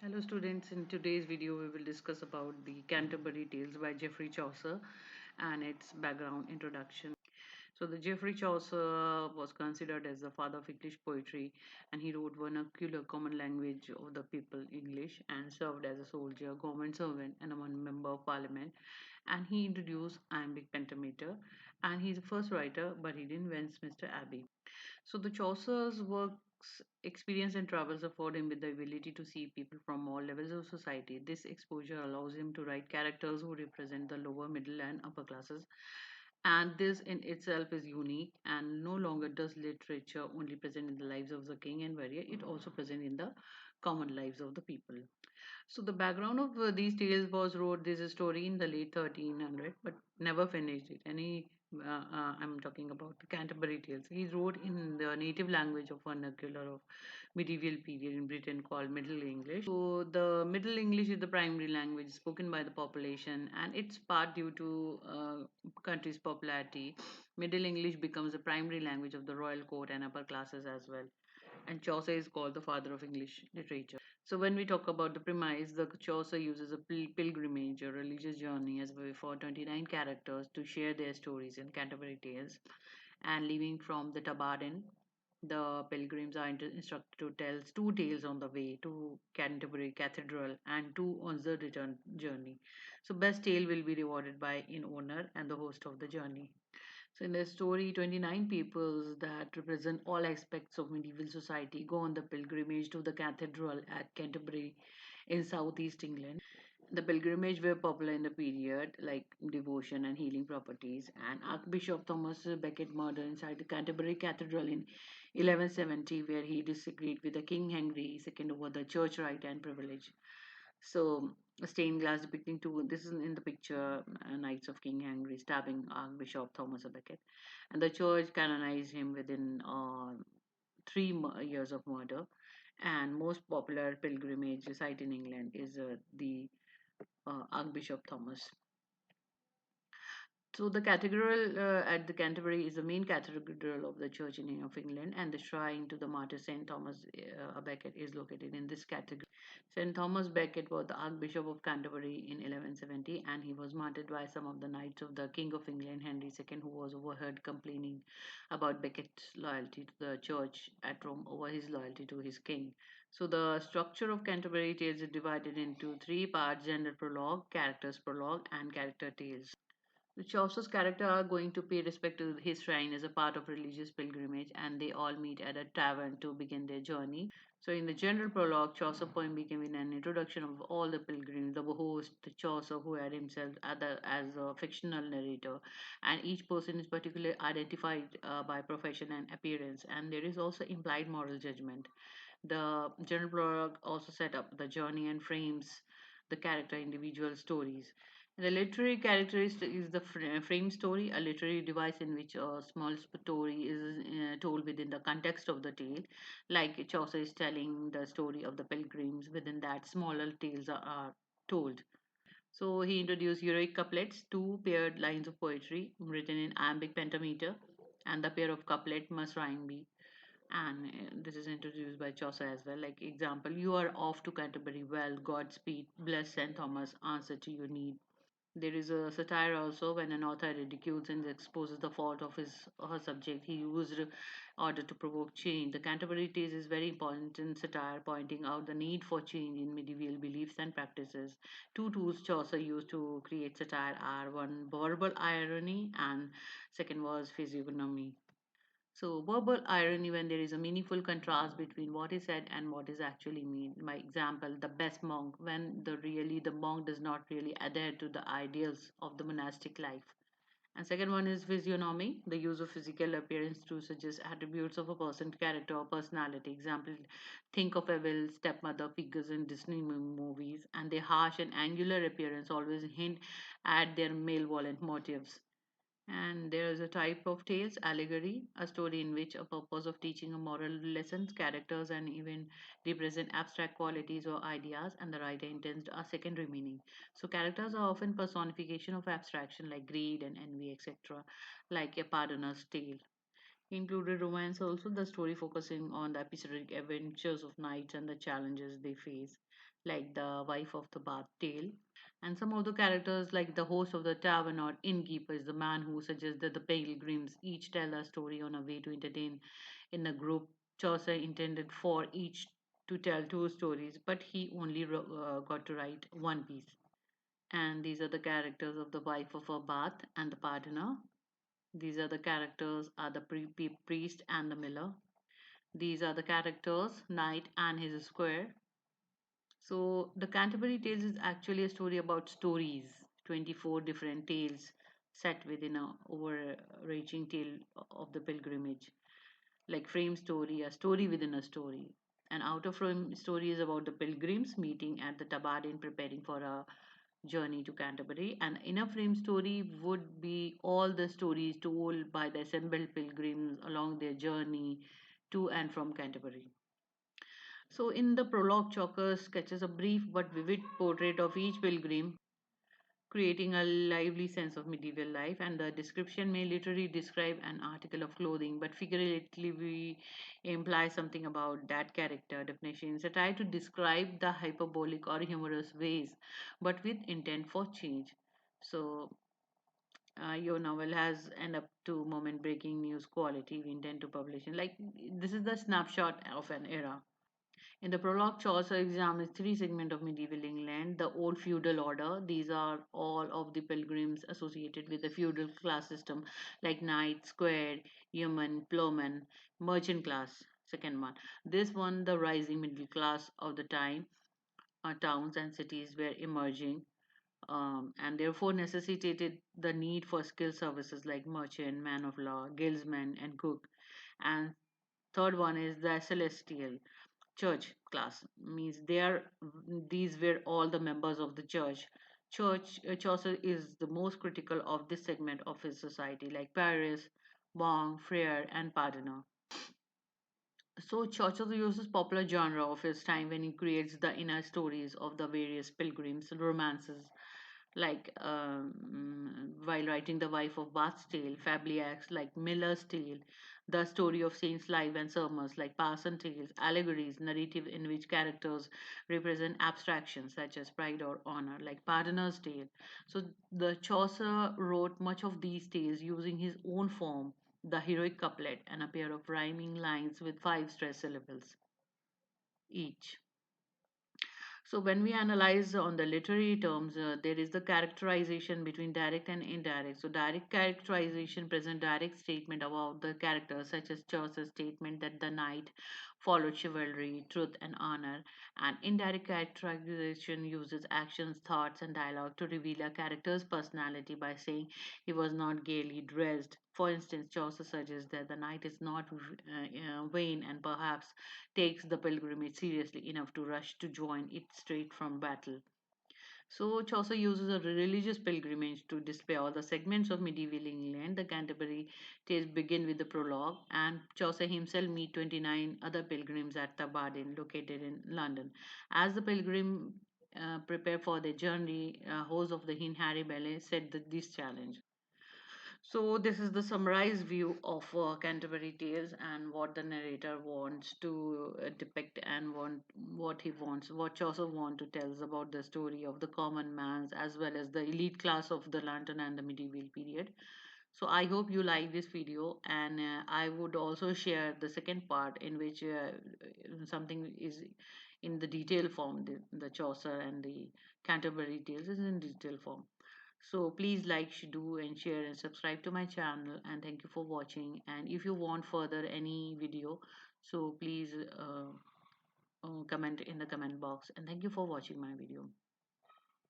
Hello students, in today's video we will discuss about the Canterbury Tales by Geoffrey Chaucer and its background introduction. So the Geoffrey Chaucer was considered as the father of English poetry, and he wrote vernacular common language of the people English and served as a soldier, government servant and a member of parliament, and he introduced iambic pentameter, and he's the first writer but he didn't Westminster Abbey. So the Chaucer's works, experience and travels afford him with the ability to see people from all levels of society. This exposure allows him to write characters who represent the lower, middle, and upper classes. And this in itself is unique, and no longer does literature only present in the lives of the king and warrior, it also present in the common lives of the people. So the background of these tales was wrote this story in the late 1300, but never finished it. I'm talking about the Canterbury Tales. He wrote in the native language of vernacular of medieval period in Britain called Middle English. So the Middle English is the primary language spoken by the population, and it's part due to country's popularity. Middle English becomes the primary language of the royal court and upper classes as well. And Chaucer is called the father of English literature. So when we talk about the premise, the Chaucer uses a pilgrimage, a religious journey, as way for 29 characters to share their stories in Canterbury Tales. And leaving from the Tabarin, the pilgrims are instructed to tell two tales on the way to Canterbury Cathedral and two on the return journey. So best tale will be rewarded by in owner and the host of the journey. So in the story, 29 peoples that represent all aspects of medieval society go on the pilgrimage to the cathedral at Canterbury in southeast England. The pilgrimage were popular in the period, like devotion and healing properties. And Archbishop Thomas Becket murdered inside the Canterbury Cathedral in 1170, where he disagreed with the King Henry II over the church right and privilege. So, a stained glass depicting two. This is in the picture, Knights of King Henry stabbing Archbishop Thomas a Becket, and the church canonized him within 3 years of murder. And most popular pilgrimage site in England is the Archbishop Thomas. So the cathedral at the Canterbury is the main cathedral of the Church in of England, and the shrine to the martyr Saint Thomas a Becket is located in this cathedral. Saint Thomas Becket was the Archbishop of Canterbury in 1170, and he was martyred by some of the knights of the King of England, Henry II, who was overheard complaining about Becket's loyalty to the Church at Rome over his loyalty to his king. So the structure of Canterbury Tales is divided into three parts: general prologue, characters prologue, and character tales. The Chaucer's character are going to pay respect to his shrine as a part of religious pilgrimage, and they all meet at a tavern to begin their journey. So, in the general prologue, Chaucer poem became an introduction of all the pilgrims, the host, the Chaucer, who had himself as a fictional narrator, and each person is particularly identified by profession and appearance, and there is also implied moral judgment. The general prologue also set up the journey and frames the character individual stories. The literary characteristic is the frame story, a literary device in which a small story is told within the context of the tale. Like Chaucer is telling the story of the pilgrims, within that smaller tales are told. So he introduced heroic couplets, two paired lines of poetry written in iambic pentameter, and the pair of couplet must rhyme be. And this is introduced by Chaucer as well. Like example, you are off to Canterbury. Well, Godspeed, bless Saint Thomas, answer to your need. There is a satire also when an author ridicules and exposes the fault of his or her subject. He used order to provoke change. The Canterbury Tales is very important in satire, pointing out the need for change in medieval beliefs and practices. Two tools Chaucer used to create satire are one verbal irony and second was physiognomy. So, verbal irony when there is a meaningful contrast between what is said and what is actually mean. My example, the best monk, when the monk does not really adhere to the ideals of the monastic life. And second one is physiognomy, the use of physical appearance to suggest attributes of a person's character or personality. Example, think of evil stepmother figures in Disney movies, and their harsh and angular appearance always hint at their malevolent motives. And there is a type of tales, allegory, a story in which a purpose of teaching a moral lessons, characters, and even represent abstract qualities or ideas, and the writer intends a secondary meaning. So characters are often personification of abstraction like greed and envy, etc., like a pardoner's tale. Included romance also, the story focusing on the episodic adventures of knights and the challenges they face, like the wife of the bath tale. And some of the characters, like the host of the tavern or innkeeper, is the man who suggests that the pilgrims each tell a story on a way to entertain in a group. Chaucer intended for each to tell two stories, but he only got to write one piece. And these are the characters of the wife of a bath and the pardoner. These are the characters are the priest and the miller. These are the characters knight and his square. So the Canterbury Tales is actually a story about stories, 24 different tales set within a overreaching tale of the pilgrimage, like frame story, a story within a story. An outer frame story is about the pilgrims meeting at the Tabardin preparing for a journey to Canterbury. An inner frame story would be all the stories told by the assembled pilgrims along their journey to and from Canterbury. So, in the prologue, Chalker sketches a brief but vivid portrait of each pilgrim, creating a lively sense of medieval life. And the description may literally describe an article of clothing, but figuratively imply something about that character. Definitions are try to describe the hyperbolic or humorous ways, but with intent for change. So, your novel has end up to moment breaking news quality we intend to publish in. Like, this is the snapshot of an era. In the prologue, Chaucer examines three segments of medieval England: the old feudal order. These are all of the pilgrims associated with the feudal class system, like knight, squire, yeoman, plowman, merchant class. Second one. This one, the rising middle class of the time. Towns and cities were emerging, and therefore necessitated the need for skilled services like merchant, man of law, guildsman, and cook. And third one is the celestial church class, means these were all the members of the church. Chaucer is the most critical of this segment of his society, like paris, monk, friar, and pardoner. So Chaucer uses popular genre of his time when he creates the inner stories of the various pilgrims romances, like while writing The Wife of Bath's Tale, Fabliacs like Miller's Tale, the story of Saints' Life and Sermons like Parson Tales, allegories, narrative in which characters represent abstractions such as pride or honor, like Pardoner's Tale. So the Chaucer wrote much of these tales using his own form, the heroic couplet, and a pair of rhyming lines with five stressed syllables each. So when we analyze on the literary terms, there is the characterization between direct and indirect. So direct characterization present direct statement about the characters, such as Chaucer's statement that the knight followed chivalry, truth, and honor. And indirect characterization uses actions, thoughts, and dialogue to reveal a character's personality by saying he was not gaily dressed. For instance, Chaucer suggests that the knight is not vain and perhaps takes the pilgrimage seriously enough to rush to join it straight from battle. So Chaucer uses a religious pilgrimage to display all the segments of medieval England. The Canterbury Tales begin with the prologue, and Chaucer himself meet 29 other pilgrims at Tabardin, located in London. As the pilgrim prepare for their journey, host of the Inn Harry Bailey set this challenge. So this is the summarized view of Canterbury Tales and what the narrator wants to depict and what he wants, what Chaucer want to tell us about the story of the common man as well as the elite class of the London and the medieval period. So I hope you like this video, and I would also share the second part in which something is in the detail form. The Chaucer and the Canterbury Tales is in detail form. So please like, do, and share and subscribe to my channel. And thank you for watching. And if you want further any video, so please comment in the comment box. And thank you for watching my video.